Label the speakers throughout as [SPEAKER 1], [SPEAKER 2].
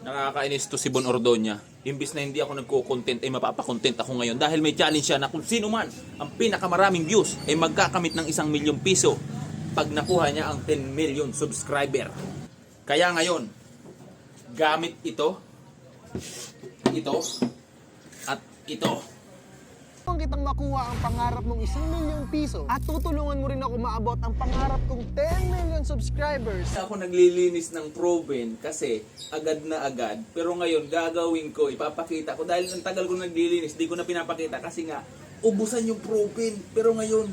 [SPEAKER 1] Nakakainis to si Bon Ordoña. Imbis na hindi ako nagko-content ay mapapakontent ako ngayon dahil may challenge siya na kung sino man ang pinakamaraming views ay magkakamit ng 1,000,000 piso pag nakuha niya ang 10 million subscriber. Kaya ngayon, gamit ito, at ito.
[SPEAKER 2] Kung kitang makuha ang pangarap mong 1,000,000 piso at tutulungan mo rin ako maabot ang pangarap kong 10 million subscribers.
[SPEAKER 1] Ako naglilinis ng proven kasi agad na agad. Pero ngayon gagawin ko, ipapakita ko dahil ang tagal ko naglilinis, di ko na pinapakita kasi nga ubusan yung proven. Pero ngayon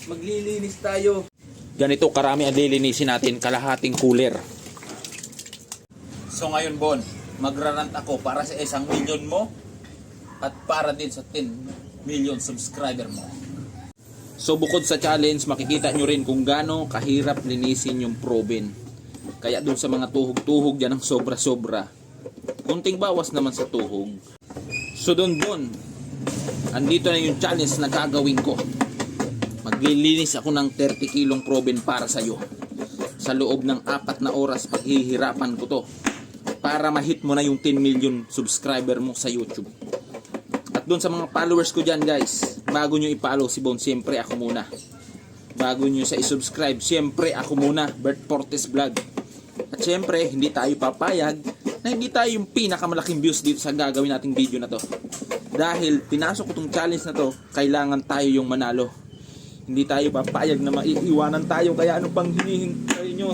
[SPEAKER 1] maglilinis tayo. Ganito karami ang lilinisin natin, kalahating cooler. So ngayon Bon, magrarant ako para sa 1,000,000 mo at para din sa 10 million subscriber mo. So bukod sa challenge, makikita nyo rin kung gaano kahirap linisin yung proven. Kaya dun sa mga tuhog-tuhog dyan ang sobra-sobra, kunting bawas naman sa tuhog. So dun Bon, andito na yung challenge na gagawin ko. Maglilinis ako ng 30 kilong proven para sa'yo. Sa loob ng 4 na oras paghihirapan ko to para ma-hit mo na yung 10 million subscriber mo sa YouTube. At doon sa mga followers ko dyan guys, bago nyo i-follow si Bon, siyempre ako muna. Bago nyo sa i-subscribe, siyempre ako muna, Bert Fortes Vlog. At siyempre, hindi tayo papayag na hindi tayo yung pinakamalaking views dito sa gagawin nating video na to. Dahil pinasok ko tong challenge na to, kailangan tayo yung manalo. Hindi tayo papayag na maiiwanan tayo, kaya ano pang hinihintay nyo?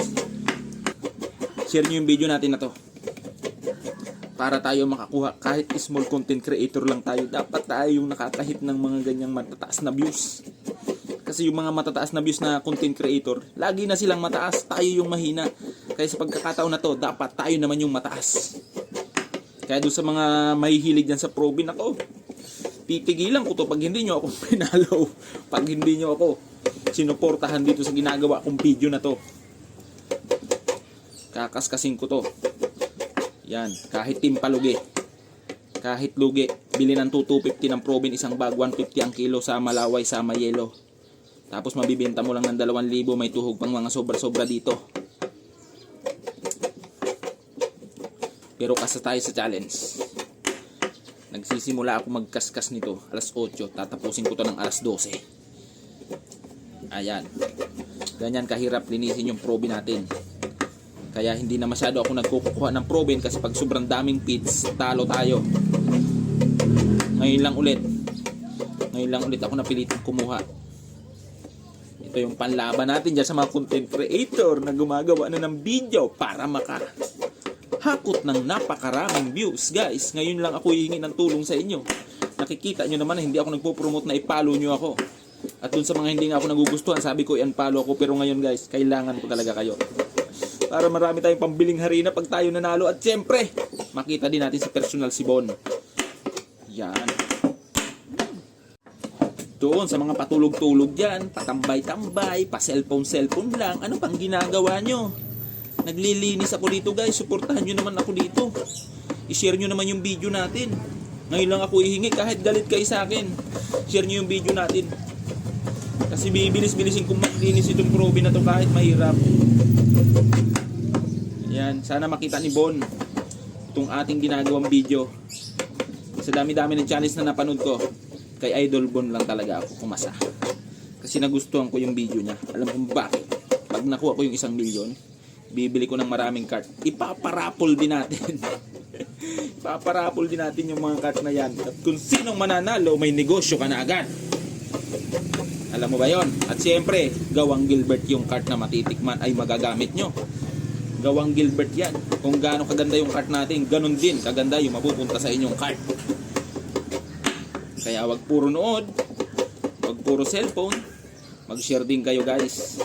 [SPEAKER 1] Share nyo yung video natin na to. Para tayo makakuha, kahit small content creator lang tayo, dapat tayo yung nakakahit ng mga ganyang matataas na views. Kasi yung mga matataas na views na content creator, lagi na silang mataas, tayo yung mahina. Kaya sa pagkakataon na to, dapat tayo naman yung mataas. Kaya doon sa mga mahihilig dyan sa proven, ako titigilan ko to pag hindi nyo ako pinalo, pag hindi nyo ako sinuportahan dito sa ginagawa kong video na to. Kakaskasin ko to. Yan, kahit timpalugi, kahit lugi, bili ng 250 ng proven, isang bag, 150 ang kilo, sama laway, sama yelo. Tapos mabibenta mo lang ng 2,000, may tuhog pang mga sobra-sobra dito. Pero kasa tayo sa challenge. Nagsisimula ako magkaskas nito, alas 8, tatapusin ko to ng alas 12. Ayan. Ganyan kahirap linisin yung proven natin. Kaya hindi na masyado ako nagkukuha ng proven kasi pag sobrang daming feeds, talo tayo. Ngayon lang ulit ako napilitang kumuha. Ito yung panlaban natin dyan sa mga content creator na gumagawa na ng video para makahakot ng napakaraming views. Guys, ngayon lang ako hihingi ng tulong sa inyo. Nakikita nyo naman na hindi ako nagpo-promote na i-follow nyo ako. At dun sa mga hindi nga ako nagugustuhan, sabi ko i-unfollow ako. Pero ngayon guys, kailangan ko talaga kayo. Para marami tayong pambiling harina pag tayo nanalo. At siyempre, makita din natin si personal si Bon. Yan. Doon sa mga patulog-tulog dyan, patambay-tambay, pa-cellphone lang. Ano pang ginagawa nyo? Naglilinis ako dito guys. Suportahan nyo naman ako dito. I-share nyo naman yung video natin. Ngayon lang ako ihingi kahit galit kayo sa akin. Share nyo yung video natin. Kasi bibilis-bilisin kong maglinis itong proven na to kahit mahirap. Yan, sana makita ni Bon itong ating ginagawang video. Sa dami-dami ng challenge na napanood ko, kay Idol Bon lang talaga ako kumasa. Kasi nagustuhan ko yung video niya. Alam kong bakit. Pag nakuha ko yung 1,000,000, bibili ko ng maraming cart. Ipaparapol din natin. Ipaparapol din natin yung mga cart na yan. At kung sinong mananalo, may negosyo ka na agad. Alam mo ba yon? At siyempre, gawang Gilbert yung cart na matitikman ay magagamit nyo. Gawang Gilbert yan. Kung gaano kaganda yung cart natin, ganun din kaganda yung mapupunta sa inyong cart. Kaya wag puro nood, wag puro cellphone, mag-share din kayo guys.